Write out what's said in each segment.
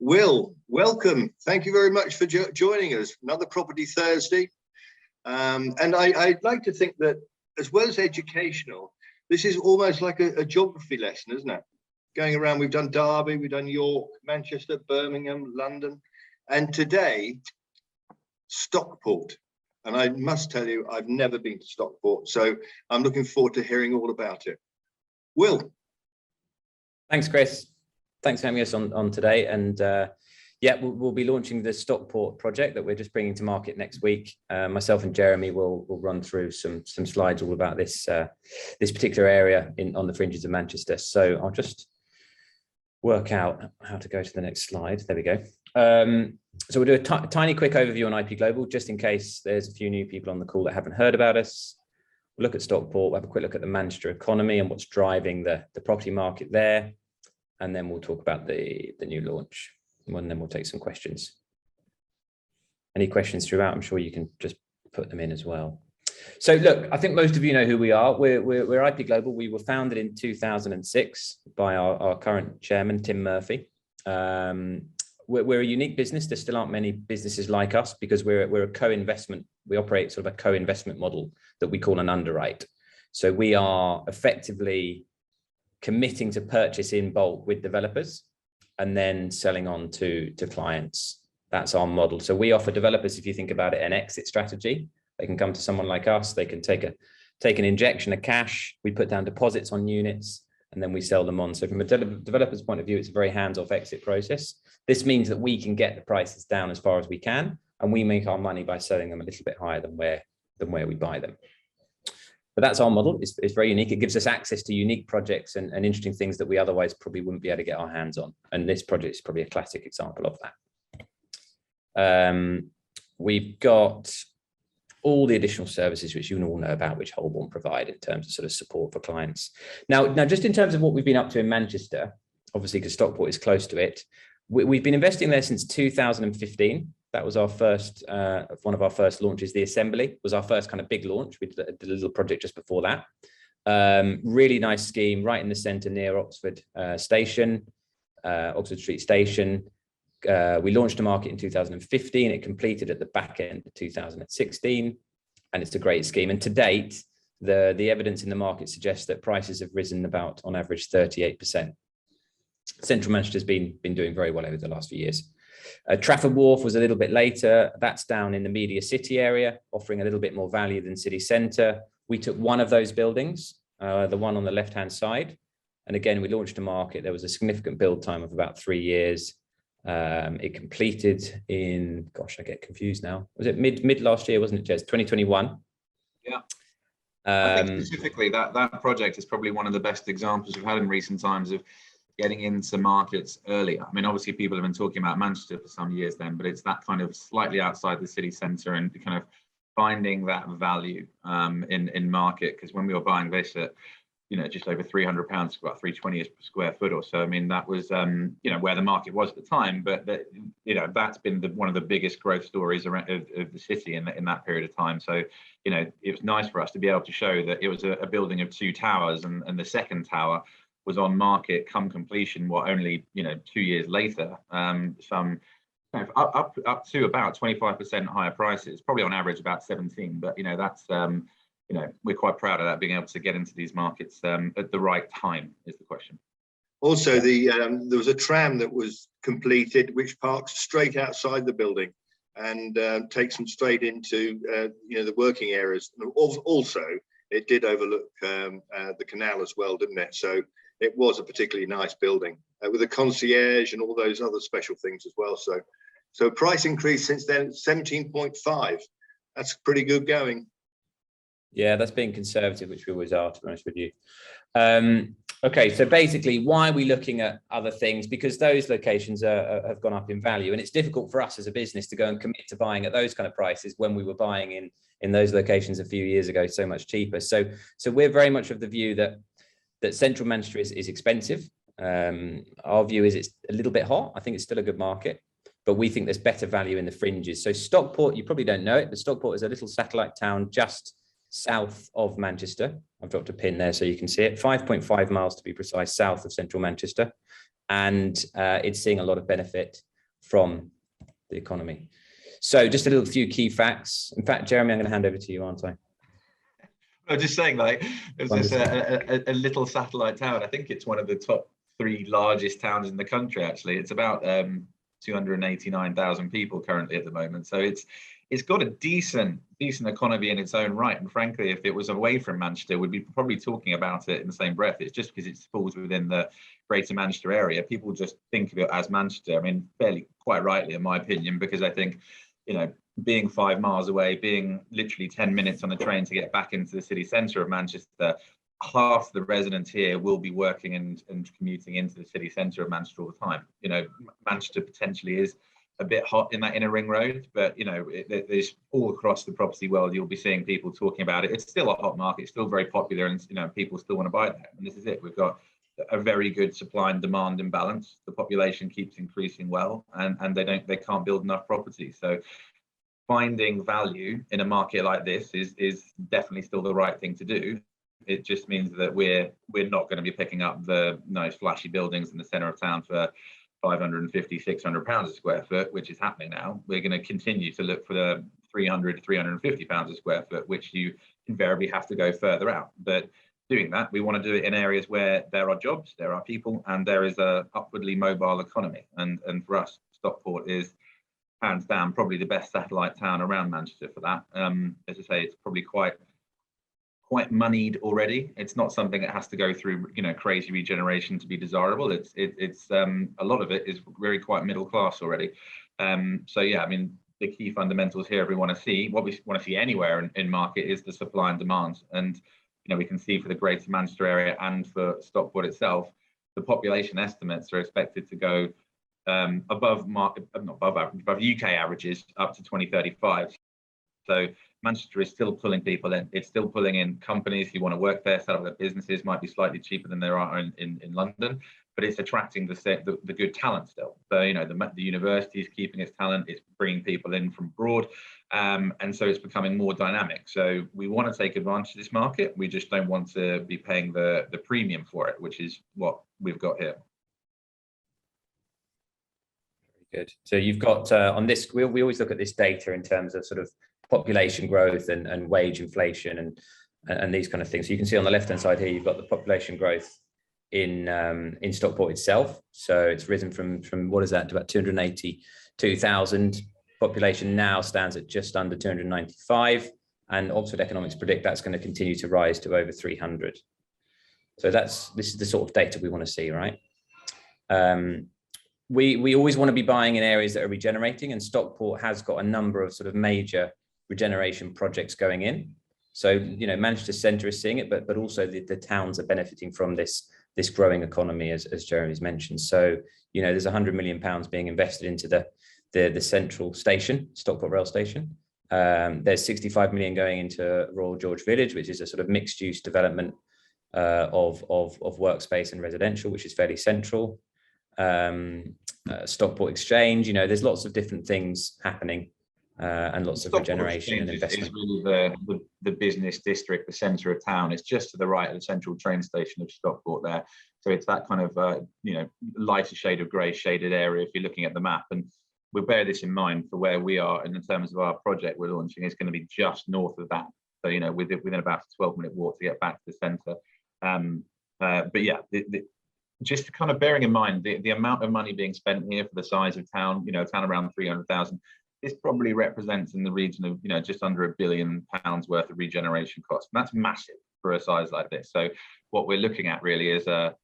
Will, welcome. Thank you very much for joining us. Another Property Thursday. And I'd like to think that as well as educational, this is almost like a geography lesson, isn't it? Going around, we've done Derby, we've done York, Manchester, Birmingham, London, and today, Stockport. And I must tell you, I've never been to Stockport, so I'm looking forward to hearing all about it. Will. Thanks, Chris. Thanks for having us on today. And yeah, we'll be launching the Stockport project that we're just bringing to market next week. Myself and Jeremy will run through some slides all about this this particular area on the fringes of Manchester. So I'll just work out how to go to the next slide. There we go. So we'll do a tiny quick overview on IP Global, just in case there's a few new people on the call that haven't heard about us. We'll look at Stockport, we'll have a quick look at the Manchester economy and what's driving the property market there. And then we'll talk about the new launch, and then we'll take some questions. Any questions throughout? I'm sure you can just put them in as well. So look, I think most of you know who we are. We're IP Global. We were founded in 2006 by our current chairman, Tim Murphy. We're a unique business. There still aren't many businesses like us because we're a co-investment. We operate sort of a co-investment model that we call an underwrite. So we are effectively committing to purchase in bulk with developers and then selling on to clients. That's our model. So we offer developers, if you think about it, an exit strategy. They can come to someone like us. They can take an injection of cash. We put down deposits on units and then we sell them on. So from a developer's point of view, it's a very hands-off exit process. This means that we can get the prices down as far as we can, and we make our money by selling them a little bit higher than where we buy them. But that's our model. It's very unique. It gives us access to unique projects and interesting things that we otherwise probably wouldn't be able to get our hands on. And this project is probably a classic example of that. We've got all the additional services which you all know about, which Holborn provide in terms of sort of support for clients. Now, just in terms of what we've been up to in Manchester, obviously because Stockport is close to it, we've been investing there since 2015. That was our first, one of our first launches. The Assembly was our first kind of big launch. We did a little project just before that. Really nice scheme right in the centre near Oxford Station, Oxford Street Station. We launched to market in 2015. It completed at the back end of 2016, and it's a great scheme. And to date, the evidence in the market suggests that prices have risen about, on average, 38%. Central Manchester's been doing very well over the last few years. Trafford Wharf was a little bit later. That's down in the Media City area, offering a little bit more value than city centre. We took one of those buildings, the one on the left-hand side. And again, we launched to market. There was a significant build time of about 3 years. It completed in, gosh, I get confused now. Was it mid last year, wasn't it, Jez? 2021? Yeah. I think specifically that project is probably one of the best examples we've had in recent times of getting into markets earlier. I mean, obviously people have been talking about Manchester for some years then, but it's that kind of slightly outside the city centre and kind of finding that value in market. Because when we were buying this at, just over £300, about 320 per square foot or so. I mean, that was, where the market was at the time, but that's been one of the biggest growth stories around of the city in that period of time. So, it was nice for us to be able to show that it was a building of 2 towers, and the second tower was on market come completion, only 2 years later, some kind of up to about 25% higher prices, probably on average about 17. But that's we're quite proud of that, being able to get into these markets at the right time is the question. Also, there was a tram that was completed which parks straight outside the building and takes them straight into the working areas. Also, it did overlook the canal as well, didn't it? So it was a particularly nice building with a concierge and all those other special things as well. So price increase since then, 17.5. That's pretty good going. Yeah, that's being conservative, which we always are, to be honest with you. Okay, so basically, why are we looking at other things? Because those locations have gone up in value, and it's difficult for us as a business to go and commit to buying at those kind of prices when we were buying in those locations a few years ago so much cheaper. So we're very much of the view that central Manchester is expensive. Our view is it's a little bit hot. I think it's still a good market, but we think there's better value in the fringes. So Stockport, you probably don't know it, but Stockport is a little satellite town just south of Manchester. I've dropped a pin there so you can see it. 5.5 miles to be precise, south of central Manchester. And it's seeing a lot of benefit from the economy. So just a few key facts. In fact, Jeremy, I'm going to hand over to you, aren't I? I was just saying, like, it's just a little satellite town. I think it's one of the top 3 largest towns in the country, actually. It's about 289,000 people currently at the moment. So it's got a decent economy in its own right. And frankly, if it was away from Manchester, we'd be probably talking about it in the same breath. It's just because it falls within the Greater Manchester area. People just think of it as Manchester. I mean, fairly quite rightly, in my opinion, because I think, you know, being 5 miles away, being literally 10 minutes on the train to get back into the city centre of Manchester, half the residents here will be working and commuting into the city centre of Manchester all the time. You know, Manchester potentially is a bit hot in that inner ring road, but you know, there's all across the property world, you'll be seeing people talking about it. It's still a hot market, it's still very popular, and you know, people still want to buy there. And this is it. We've got a very good supply and demand imbalance. The population keeps increasing well, and they can't build enough property. So finding value in a market like this is definitely still the right thing to do. It just means that we're not going to be picking up the nice flashy buildings in the centre of town for 550, 600 pounds a square foot, which is happening now. We're going to continue to look for the 300, 350 pounds a square foot, which you invariably have to go further out. But doing that, we want to do it in areas where there are jobs, there are people, and there is a upwardly mobile economy. And for us, Stockport is hands down probably the best satellite town around Manchester for that. As I say, it's probably quite moneyed already. It's not something that has to go through, you know, crazy regeneration to be desirable. It's a lot of it is very quite middle class already. So yeah, I mean, the key fundamentals here we want to see, what we want to see anywhere in market, is the supply and demand. And you know, we can see for the Greater Manchester area and for Stockport itself, the population estimates are expected to go above UK averages up to 2035. So Manchester is still pulling people in. It's still pulling in companies who want to work there, set up their businesses. Might be slightly cheaper than there are in London, but it's attracting the good talent still. So you know, the university is keeping its talent. It's bringing people in from abroad, and so it's becoming more dynamic. So we want to take advantage of this market. We just don't want to be paying the premium for it, which is what we've got here. Good. So you've got on this, we always look at this data in terms of sort of population growth and wage inflation and these kind of things. So you can see on the left hand side here, you've got the population growth in Stockport itself. So it's risen from what is that, to about 282,000. Population now stands at just under 295, and Oxford Economics predict that's going to continue to rise to over 300. So this is the sort of data we want to see, right? We always want to be buying in areas that are regenerating, and Stockport has got a number of sort of major regeneration projects going in. So, you know, Manchester Centre is seeing it, but also the towns are benefiting from this growing economy, as Jeremy's mentioned. So, you know, there's £100 million being invested into the central station, Stockport rail station. There's 65 million going into Royal George Village, which is a sort of mixed use development of workspace and residential, which is fairly central. Stockport Exchange, you know, there's lots of different things happening, and lots of regeneration and investment. Is really the business district, the centre of town. It's just to the right of the central train station of Stockport there. So it's that kind of you know, lighter shade of grey shaded area if you're looking at the map. And we'll bear this in mind for where we are, and in terms of our project we're launching, it's going to be just north of that. So you know, within about a 12-minute walk to get back to the centre. But yeah, just kind of bearing in mind the amount of money being spent here for the size of town, you know, a town around 300,000, this probably represents in the region of, you know, just under £1 billion worth of regeneration costs. And that's massive for a size like this. So what we're looking at really is a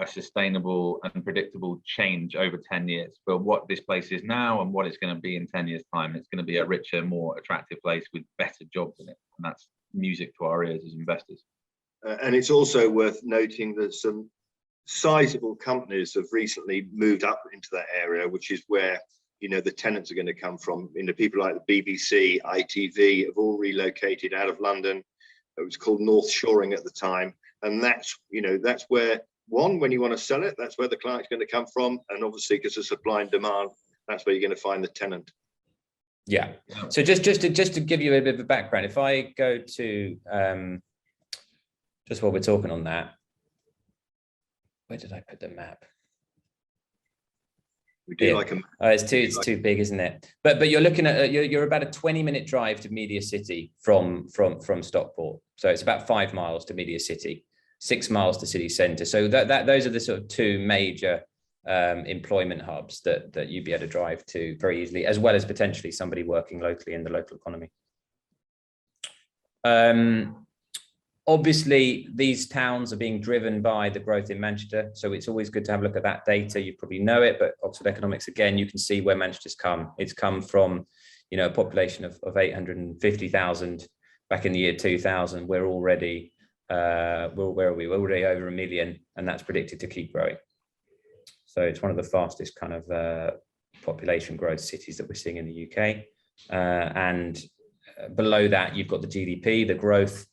sustainable and predictable change over 10 years for what this place is now and what it's going to be in 10 years' time. It's going to be a richer, more attractive place with better jobs in it. And that's music to our ears as investors. And it's also worth noting that some sizable companies have recently moved up into that area, which is where, you know, the tenants are going to come from. You know, people like the BBC, ITV have all relocated out of London. It was called North Shoring at the time. And that's, you know, that's where, one, when you want to sell it, that's where the client's going to come from. And obviously, because of supply and demand, that's where you're going to find the tenant. Yeah. So just to give you a bit of a background, if I go to just while we're talking on that, where did I put the map? We do like them. It's too big, isn't it? But you're looking at you're about a 20-minute drive to Media City from Stockport. So it's about 5 miles to Media City, 6 miles to city centre. So those are the sort of two major employment hubs that you'd be able to drive to very easily, as well as potentially somebody working locally in the local economy. Obviously, these towns are being driven by the growth in Manchester, so it's always good to have a look at that data. You probably know it, but Oxford Economics, again, you can see where Manchester's come. It's come from, a population of 850,000 back in the year 2000. We're already, where are we? We're already over 1 million, and that's predicted to keep growing. So it's one of the fastest kind of population growth cities that we're seeing in the UK. And below that, you've got the GDP, the growth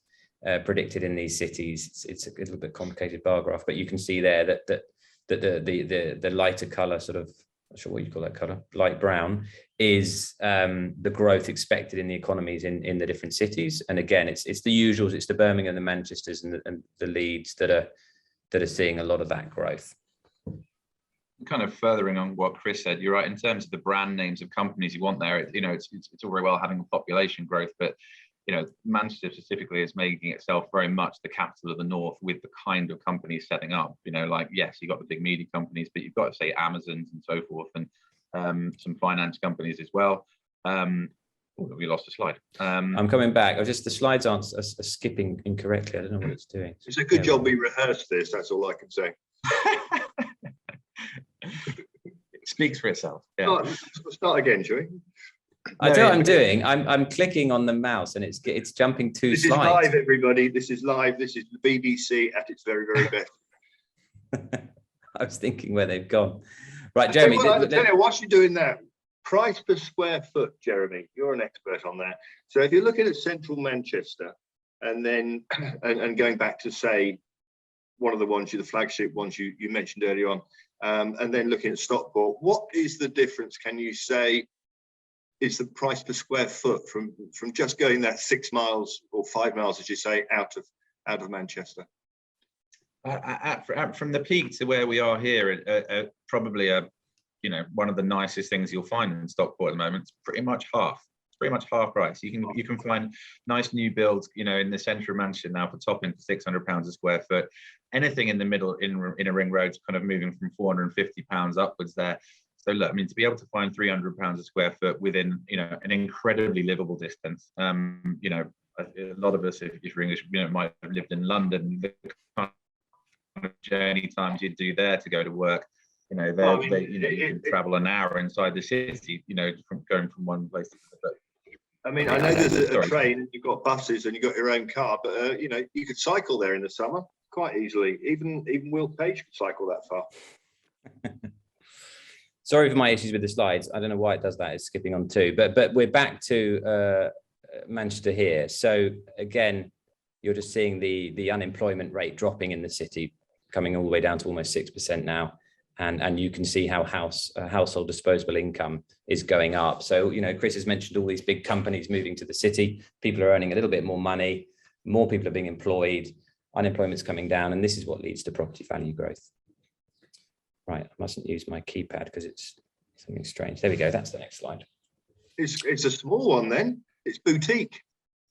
predicted in these cities. It's a little bit complicated bar graph, but you can see there that the lighter color, sort of, not sure what you call that color, light brown, is the growth expected in the economies in the different cities. And again, it's the usuals. It's the Birmingham, the Manchesters, and the Leeds that are seeing a lot of that growth. Kind of furthering on what Chris said, you're right in terms of the brand names of companies you want there. It's all very well having population growth, but Manchester specifically is making itself very much the capital of the north with the kind of companies setting up. Like, yes, you've got the big media companies, but you've got to say Amazons and so forth, and some finance companies as well. We lost a slide. I'm coming back. The slides aren't are skipping incorrectly. I don't know what it's doing. It's a good job we rehearsed this. That's all I can say. It speaks for itself. Yeah. Start again, shall we? I know what I'm doing. I'm clicking on the mouse and it's jumping two slides. This is live, everybody. This is live. This is the BBC at its very, very best. I was thinking where they've gone. Right, Jeremy. I'll tell you, whilst you're doing that, price per square foot, Jeremy, you're an expert on that. So if you're looking at central Manchester and then and going back to, say, one of the ones, the flagship ones you mentioned earlier on, and then looking at Stockport, what is the difference? Can you say is the price per square foot from just going that 6 miles or 5 miles, as you say, out of Manchester? From the peak to where we are here, probably one of the nicest things you'll find in Stockport at the moment. It's pretty much half. It's pretty much half price. You can find nice new builds, in the centre of Manchester now for top end for £600 a square foot. Anything in the middle in a ring road's kind of moving from £450 upwards there. So look, to be able to find £300 a square foot within, an incredibly livable distance. A lot of us, if you're English, might have lived in London. The kind of journey times you do there to go to work, you can travel an hour inside the city, from going from one place to another. I know there's a train, you've got buses, and you've got your own car, but you could cycle there in the summer quite easily. Even Will Page could cycle that far. Sorry for my issues with the slides. I don't know why it does that. It's skipping on too. But we're back to Manchester here. So again, you're just seeing the unemployment rate dropping in the city, coming all the way down to almost 6% now. And you can see how household disposable income is going up. So, Chris has mentioned all these big companies moving to the city. People are earning a little bit more money. More people are being employed. Unemployment's coming down. And this is what leads to property value growth. Right, I mustn't use my keypad because it's something strange. There we go. That's the next slide. It's a small one then. It's boutique.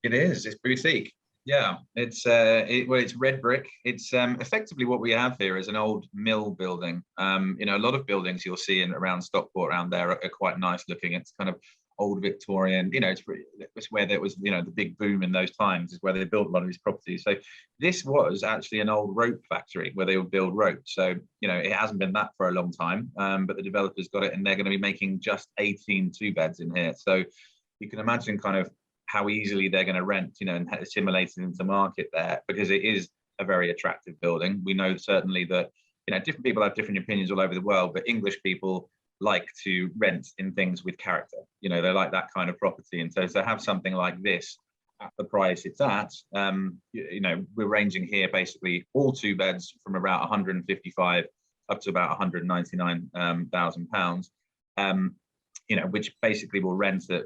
It is. It's boutique. Yeah, it's it's red brick. It's effectively what we have here is an old mill building. A lot of buildings you'll see around Stockport around there are quite nice looking. It's kind of old Victorian. It's where there was the big boom in those times is where they built a lot of these properties. So this was actually an old rope factory where they would build rope. So it hasn't been that for a long time, but the developers got it, and they're going to be making just 18 2-beds in here. So you can imagine kind of how easily they're going to rent, and assimilate it into market there, because it is a very attractive building. We know certainly that, different people have different opinions all over the world, but English people like to rent in things with character. They like that kind of property. And so to have something like this at the price it's at, we're ranging here basically all 2 beds from about 155 up to about 199,000 pounds. Which basically will rent at,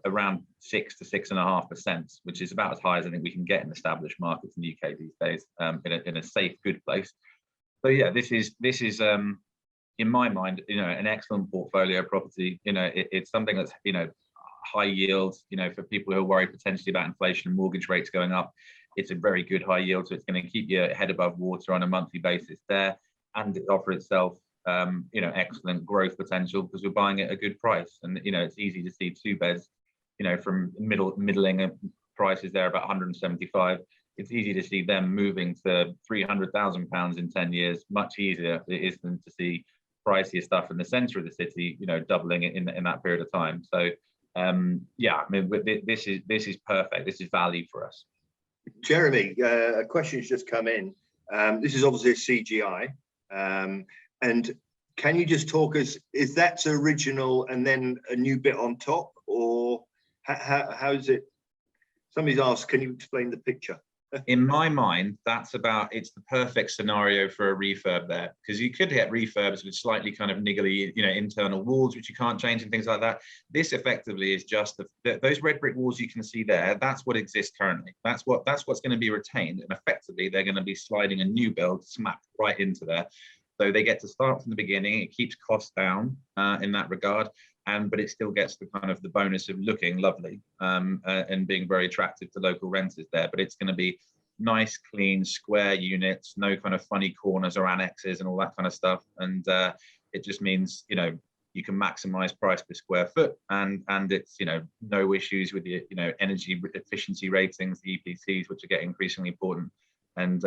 around 6 to 6.5%, which is about as high as I think we can get in established markets in the UK these days, in a safe, good place. So yeah, this is in my mind, an excellent portfolio property. It's something that's, high yield, for people who are worried potentially about inflation and mortgage rates going up. It's a very good high yield, so it's going to keep your head above water on a monthly basis there, and it offers itself, excellent growth potential because we're buying it at a good price. And it's easy to see 2 beds, from middling prices there about 175. It's easy to see them moving to £300,000 in 10 years. Much easier it is than to see pricier stuff in the centre of the city, doubling it in that period of time. So this is perfect. This is value for us. Jeremy, a question's just come in. This is obviously a CGI, and can you just talk us? Is that original and then a new bit on top, or how is it? Somebody's asked, can you explain the picture? In my mind, it's the perfect scenario for a refurb there, because you could get refurbs with slightly kind of niggly, internal walls, which you can't change and things like that. This effectively is just those red brick walls you can see there. That's what exists currently. That's what's going to be retained, and effectively they're going to be sliding a new build smacked right into there. So they get to start from the beginning. It keeps costs down in that regard. But it still gets the kind of the bonus of looking lovely and being very attractive to local renters there. But it's going to be nice, clean, square units, no kind of funny corners or annexes and all that kind of stuff. And it just means, you can maximize price per square foot, and it's, no issues with the, energy efficiency ratings, the EPCs, which are getting increasingly important. And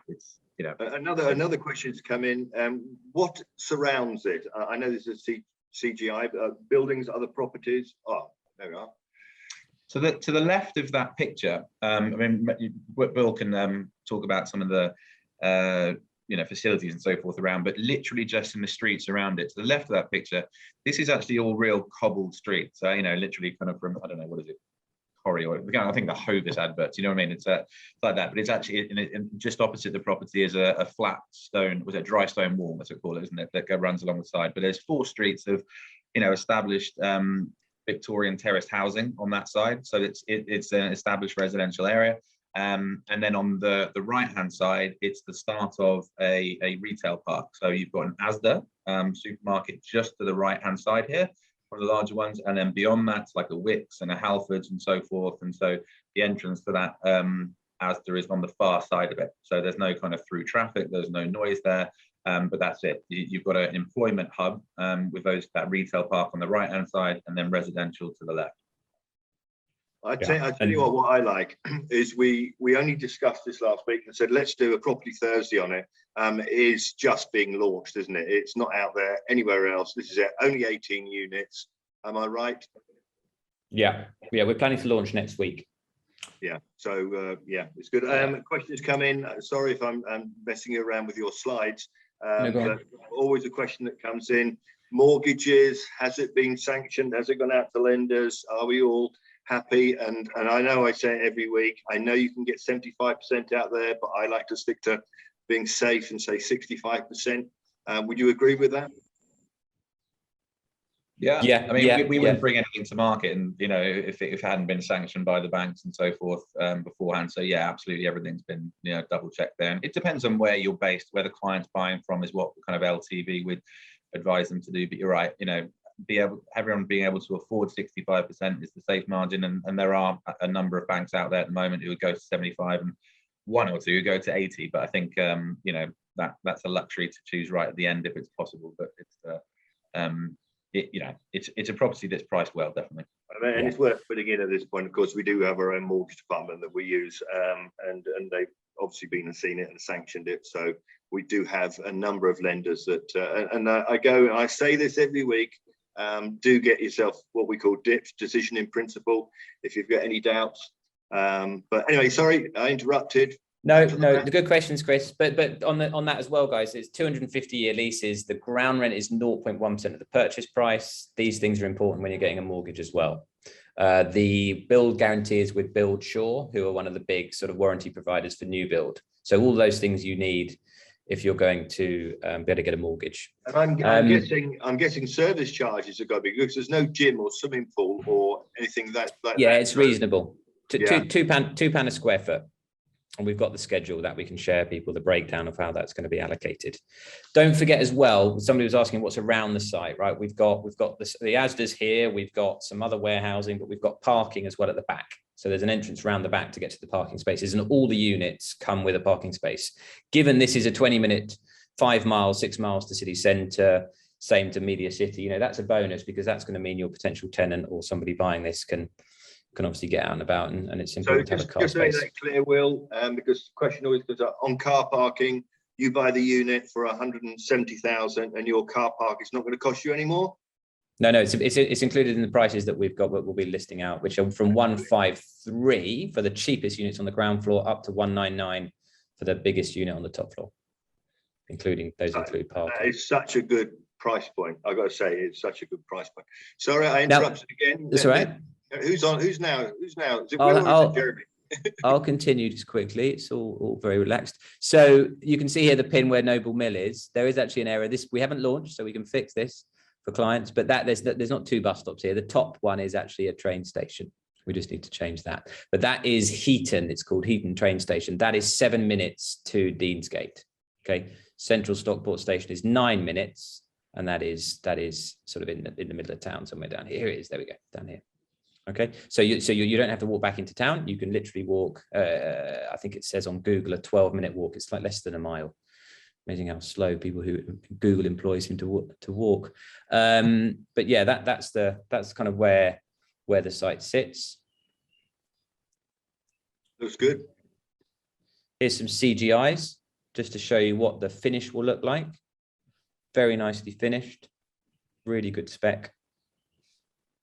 it's, Another question's come in. What surrounds it? I know this is CGI, buildings, other properties. Oh, there we are. So to the left of that picture, Bill can talk about some of the facilities and so forth around, but literally just in the streets around it. To the left of that picture, this is actually all real cobbled streets. So literally kind of from, I don't know, what is it? Corrie, or I think the Hovis adverts, you know what I mean? It's like that, but it's actually in just opposite the property is a flat stone, was it dry stone wall, as we call it, isn't it? That runs along the side. But there's 4 streets of, established Victorian terraced housing on that side. So it's an established residential area. And then on the right hand side, it's the start of a retail park. So you've got an Asda supermarket just to the right hand side here, one of the larger ones, and then beyond that's like a Wickes and a Halfords and so forth. And so the entrance to that Asda is on the far side of it. So there's no kind of through traffic, there's no noise there, but that's it. You've got an employment hub with that retail park on the right hand side, and then residential to the left. I tell you what I like is we only discussed this last week and said let's do a property Thursday on it. It is just being launched, isn't it? It's not out there anywhere else. This is it. Only 18 units. Am I right? Yeah, we're planning to launch next week. Yeah, so it's good. Questions come in. Sorry if I'm messing you around with your slides. But always a question that comes in. Mortgages, has it been sanctioned? Has it gone out to lenders? Are we all happy? And I know I say it every week. I know you can get 75% out there, but I like to stick to being safe and say 65%. Would you agree with that? Yeah. I mean, we wouldn't bring anything to market, and if it hadn't been sanctioned by the banks and so forth beforehand. So yeah, absolutely, everything's been double checked there. And it depends on where you're based, where the client's buying from is what kind of LTV would advise them to do. But you're right, everyone being able to afford 65% is the safe margin, and there are a number of banks out there at the moment who would go to 75, and 1 or 2 go to 80. But I think that's a luxury to choose right at the end if it's possible. But it's a property that's priced well, definitely. And it's worth putting in at this point. Of course, we do have our own mortgage department that we use, and they've obviously been and seen it and sanctioned it. So we do have a number of lenders that, and I go and I say this every week. Do get yourself what we call DIPS, decision in principle, if you've got any doubts. But anyway, sorry, I interrupted. No, the good questions, Chris. But on that as well, guys, it's 250-year leases. The ground rent is 0.1% of the purchase price. These things are important when you're getting a mortgage as well. The build guarantee is with Build Sure, who are one of the big sort of warranty providers for new build. So all those things you need if you're going to be able to get a mortgage. And I'm guessing service charges are going to be good because there's no gym or swimming pool or anything like that. It's reasonable. £2 a square foot. And we've got the schedule that we can share people, the breakdown of how that's going to be allocated. Don't forget as well, somebody was asking what's around the site, right? We've got the Asda's here, we've got some other warehousing, but we've got parking as well at the back. So there's an entrance around the back to get to the parking spaces, and all the units come with a parking space. Given this is a 20-minute, 5 miles, 6 miles to city centre, same to Media City, that's a bonus, because that's going to mean your potential tenant or somebody buying this can obviously get out and about, and it's important to have a car just space. Just make that clear, Will, because the question always goes up on car parking. You buy the unit for 170,000, and your car park is not going to cost you any more. No, it's included in the prices that we've got, but we'll be listing out, which are from 153 for the cheapest units on the ground floor up to 199 for the biggest unit on the top floor, include parking. It's such a good price point. I've got to say, it's such a good price point. Sorry, I interrupted again. That's all right. Who's on? Who's now? Is it Will or is it Jeremy? I'll continue just quickly. It's all very relaxed. So you can see here the pin where Nobel Mill is. There is actually an error. This we haven't launched, so we can fix this for clients. But there's not 2 bus stops here. The top one is actually a train station. We just need to change that. But that is Heaton. It's called Heaton train station. That is 7 minutes to Deansgate. Okay. Central Stockport station is 9 minutes, and that is sort of in the middle of town, somewhere down here. Here it is. There we go, down here. Okay, so you don't have to walk back into town. You can literally walk. I think it says on Google a 12-minute walk. It's like less than a mile. Amazing how slow people who Google employs seem to walk. But yeah, that's kind of where the site sits. Looks good. Here's some CGIs just to show you what the finish will look like. Very nicely finished. Really good spec.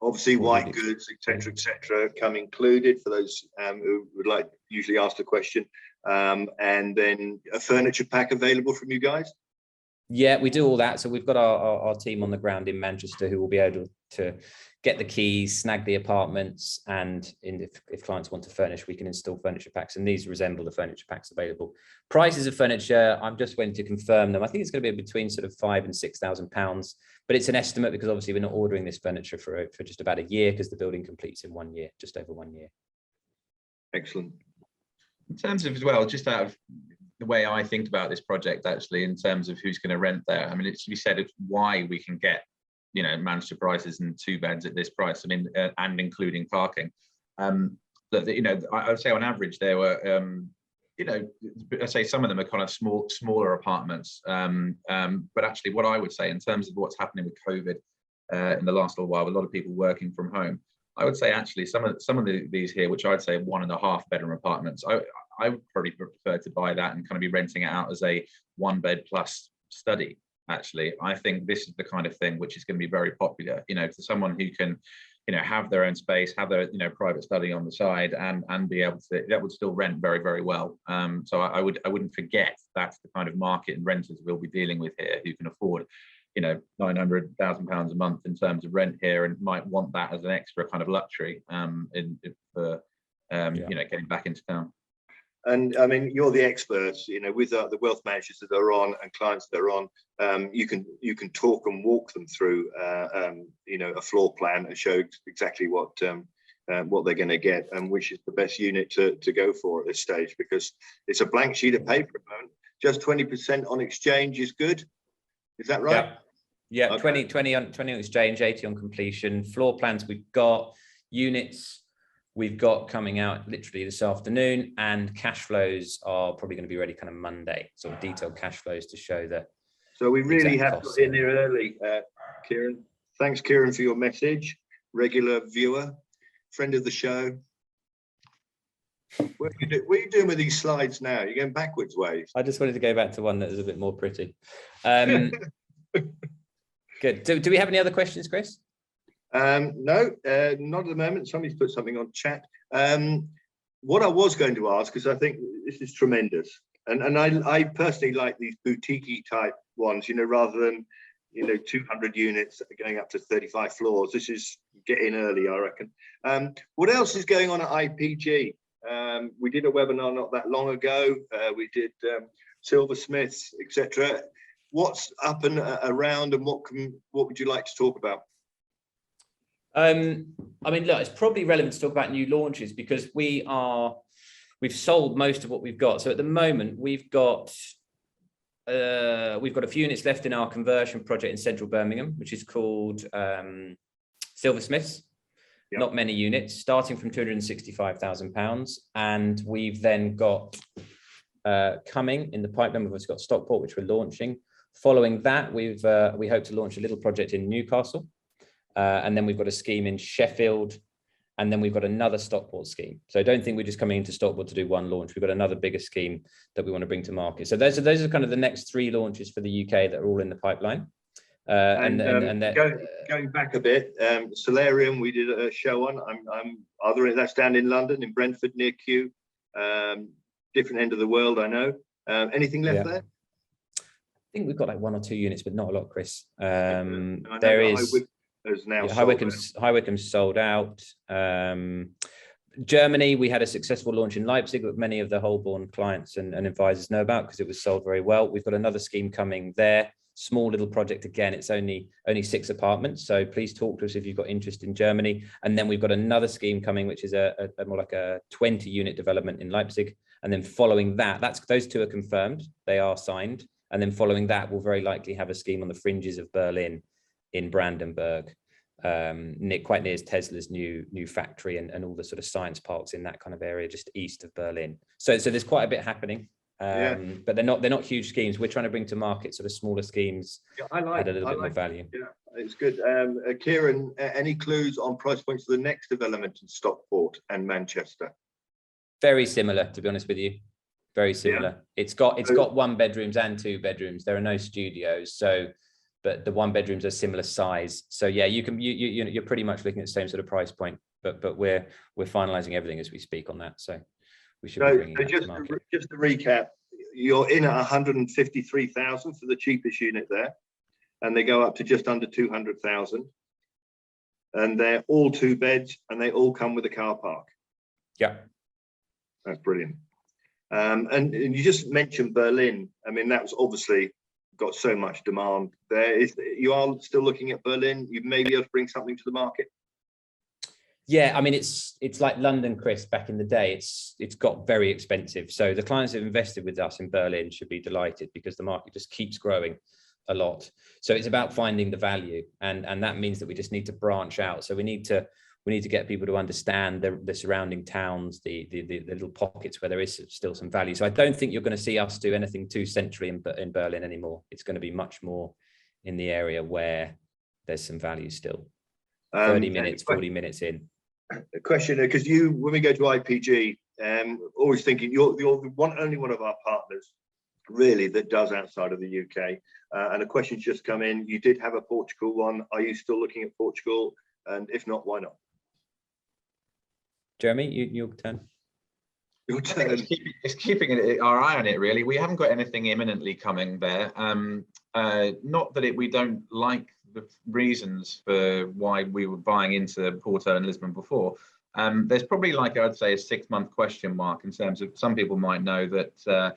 Obviously, white goods, etc., come included for those who would usually ask the question. And then a furniture pack available from you guys? Yeah, we do all that. So we've got our team on the ground in Manchester who will be able to get the keys, snag the apartments, and if clients want to furnish, we can install furniture packs. And these resemble the furniture packs available. Prices of furniture, I'm just waiting to confirm them. I think it's going to be between sort of £5,000 and £6,000, but it's an estimate because obviously we're not ordering this furniture for just about a year, because the building completes in 1 year, just over 1 year. Excellent. In terms of as well, just out of the way I think about this project, actually, in terms of who's going to rent there, I mean, it should be said of why we can get, Manchester prices and 2 beds at this price. I mean, and including parking. I would say on average there were, I'd say some of them are kind of smaller apartments. But actually, what I would say in terms of what's happening with COVID in the last little while, with a lot of people working from home, I would say actually some of these here, which I'd say 1.5 bedroom apartments, I would probably prefer to buy that and kind of be renting it out as a 1 bed plus study. Actually, I think this is the kind of thing which is going to be very popular, to someone who can, have their own space, have their, private study on the side, and be able to, that would still rent very, very well. So I wouldn't forget that's the kind of market and renters we'll be dealing with here, who can afford, £900,000 a month in terms of rent here, and might want that as an extra kind of luxury getting back into town. And I mean, you're the experts, with the wealth managers that are on and clients that are on. You can talk and walk them through, a floor plan and show exactly what they're going to get and which is the best unit to go for at this stage, because it's a blank sheet of paper at the moment. Just 20% on exchange is good. Is that right? Yeah. Okay. 20 on exchange, 80 on completion. Floor plans we've got, units we've got coming out literally this afternoon, and cash flows are probably going to be ready kind of Monday. So detailed cash flows to show that. So we really have got in there early, Kieran. Thanks, Kieran, for your message. Regular viewer, friend of the show. What are you doing with these slides now? You're going backwards ways. I just wanted to go back to one that was a bit more pretty. Good. Do we have any other questions, Chris? No, not at the moment. Somebody's put something on chat. What I was going to ask, because I think this is tremendous, and I personally like these boutique type ones, rather than 200 units going up to 35 floors. This is getting early, I reckon. What else is going on at IPG? We did a webinar not that long ago. We did silversmiths, etc. What's up and around, and what would you like to talk about? I mean, look, it's probably relevant to talk about new launches, because we are we've sold most of what we've got. So at the moment, we've got a few units left in our conversion project in central Birmingham, which is called Silversmiths. Yep. Not many units, starting from £265,000. And we've then got coming in the pipeline, we've got Stockport, which we're launching. Following that, we hope to launch a little project in Newcastle. And then we've got a scheme in Sheffield. And then we've got another Stockport scheme. So I don't think we're just coming into Stockport to do one launch. We've got another bigger scheme that we want to bring to market. So those are kind of the next 3 launches for the UK that are all in the pipeline. Going back a bit, Solarium, we did a show on. That's down in London, in Brentford, near Kew. Different end of the world, I know. Anything left there? I think we've got like 1 or 2 units, but not a lot, Chris. There is now High Wycombe's sold out. Germany, we had a successful launch in Leipzig that many of the Holborn clients and advisors know about because it was sold very well. We've got another scheme coming there. Small little project again. It's only 6 apartments. So please talk to us if you've got interest in Germany. And then we've got another scheme coming, which is a more like a 20-unit development in Leipzig. And then following that, those 2 are confirmed. They are signed. And then following that, we'll very likely have a scheme on the fringes of Berlin in Brandenburg, quite near Tesla's new factory and all the sort of science parks in that kind of area, just east of Berlin. So there's quite a bit happening. But they're not huge schemes. We're trying to bring to market sort of smaller schemes at a little bit more value. Yeah, it's good. Kieran, any clues on price points for the next development in Stockport and Manchester? Very similar, to be honest with you. Very similar. Yeah. It's got 1 bedrooms and 2 bedrooms. There are no studios, but the 1 bedrooms are similar size. So yeah, you're pretty much looking at the same sort of price point. But we're finalising everything as we speak on that. So. We should be bringing that to market. Just to recap, you're in at 153,000 for the cheapest unit there, and they go up to just under 200,000, and they're all 2 beds, and they all come with a car park. Yeah, that's brilliant. And you just mentioned Berlin. I mean, that's obviously got so much demand there. You are still looking at Berlin. You may be able to bring something to the market. Yeah, I mean, it's like London, Chris, back in the day. It's got very expensive. So the clients that have invested with us in Berlin should be delighted because the market just keeps growing a lot. So it's about finding the value, and that means that we just need to branch out. So we need to get people to understand the surrounding towns, the little pockets where there is still some value. So I don't think you're going to see us do anything too centrally in Berlin anymore. It's going to be much more in the area where there's some value still. 30 minutes, 40 minutes in. A question, because when we go to IPG, always thinking you're the only one of our partners really that does outside of the UK. And a question's just come in. You did have a Portugal one. Are you still looking at Portugal? And if not, why not? Jeremy, your turn. Your turn. It's keeping our eye on it, really. We haven't got anything imminently coming there. Not that we don't like the reasons for why we were buying into Porto and Lisbon before. There's probably, like I'd say, a 6-month question mark in terms of some people might know that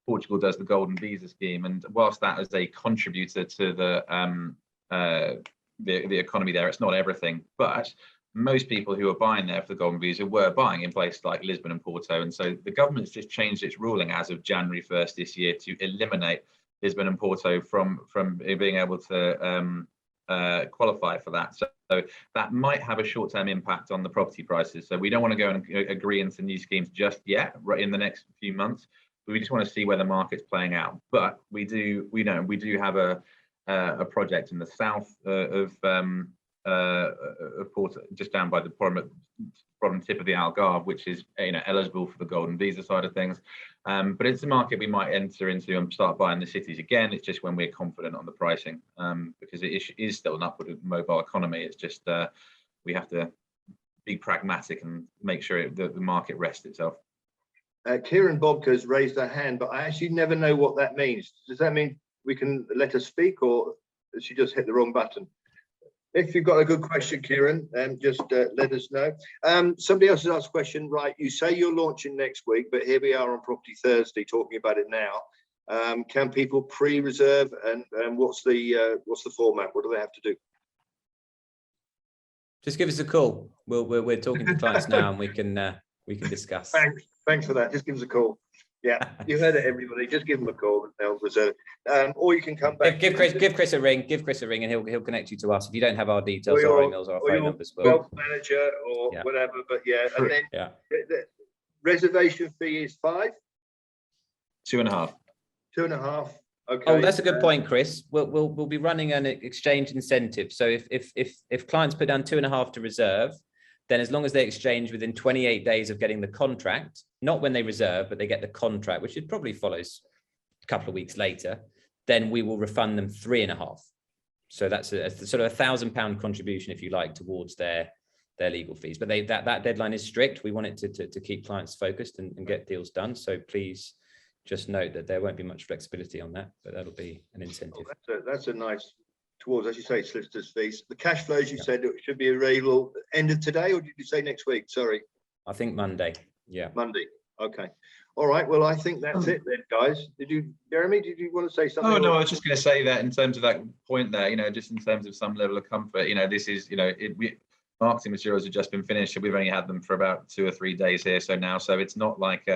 Portugal does the golden visa scheme, and whilst that is a contributor to the economy there, it's not everything. But most people who are buying there for the golden visa were buying in places like Lisbon and Porto, and so the government's just changed its ruling as of January 1st this year to eliminate Lisbon and Porto from being able to qualify for that. So that might have a short-term impact on the property prices. So we don't want to go and agree into new schemes just yet, right in the next few months. But we just want to see where the market's playing out. But we do have a project in the south of Porto, just down by the bottom tip of the Algarve, which is eligible for the golden visa side of things. But it's a market we might enter into and start buying the cities again. It's just when we're confident on the pricing, because it is still an upward mobile economy. It's just we have to be pragmatic and make sure that the market rests itself. Kieran Bobka's raised her hand, but I actually never know what that means. Does that mean we can let her speak, or did she just hit the wrong button? If you've got a good question, Kieran, just let us know. Somebody else has asked a question. Right, you say you're launching next week, but here we are on Property Thursday talking about it now. Can people pre-reserve, and what's the format? What do they have to do? Just give us a call. We're talking to clients now, and we can we can discuss. Thanks for that. Just give us a call. Yeah, you heard it, everybody. Just give them a call and they'll reserve it. Or you can come back. Give Chris a ring. Give Chris a ring, and he'll connect you to us. If you don't have our details, our emails, or our phone numbers, wealth manager or whatever. But and then the reservation fee is 5. 2.5. 2.5. Okay. Oh, that's a good point, Chris. We'll be running an exchange incentive. So if clients put down 2.5 to reserve, then as long as they exchange within 28 days of getting the contract, not when they reserve, but they get the contract, which it probably follows a couple of weeks later, then we will refund them 3.5. So that's a sort of £1,000 contribution, if you like, towards their legal fees. But that deadline is strict. We want it to keep clients focused and get deals done. So please just note that there won't be much flexibility on that, but that'll be an incentive. Oh, that's a nice, towards, as you say, solicitors' fees. The cash flows, you said it should be available end of today, or did you say next week? Sorry. I think Monday. Yeah. Monday. Okay. All right. Well, I think that's it then, guys. Jeremy, did you want to say something? Oh, no, I was just going to say that in terms of that point there, just in terms of some level of comfort, this is, marketing materials have just been finished. We've only had them for about 2 or 3 days here. So it's not like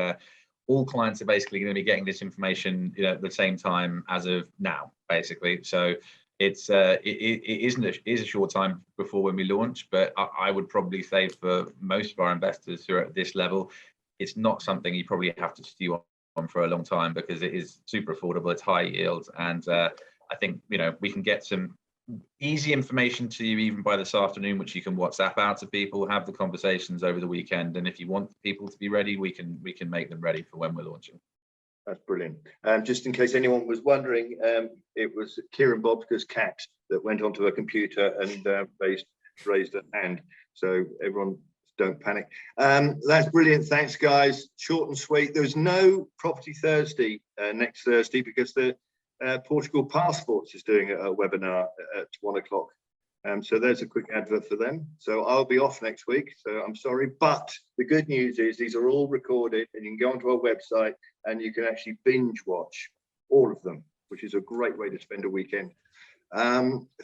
all clients are basically going to be getting this information at the same time as of now, basically. So it is a short time before when we launch, but I would probably say for most of our investors who are at this level, it's not something you probably have to stew on for a long time, because it is super affordable, it's high yield, and I think we can get some easy information to you even by this afternoon, which you can WhatsApp out to people, have the conversations over the weekend, and if you want people to be ready, we can make them ready for when we're launching. That's brilliant. Just in case anyone was wondering, it was Kieran Bobska's cat that went onto her computer and raised a hand. So everyone, don't panic. That's brilliant. Thanks, guys. Short and sweet. There's no Property Thursday next Thursday because the Portugal Passports is doing a webinar at 1 o'clock. So there's a quick advert for them. So I'll be off next week, so I'm sorry. But the good news is these are all recorded, and you can go onto our website and you can actually binge watch all of them, which is a great way to spend a weekend.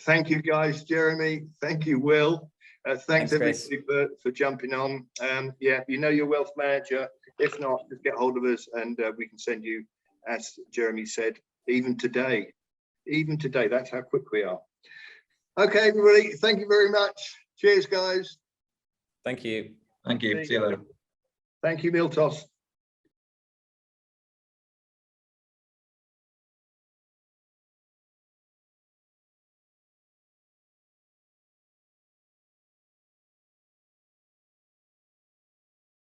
Thank you, guys. Jeremy, thank you, Will. Thanks everybody for jumping on. Yeah, your wealth manager. If not, just get hold of us and we can send you, as Jeremy said, even today. That's how quick we are. Okay, everybody, thank you very much. Cheers, guys. Thank you. Thank you. See you later. Thank you, Miltos.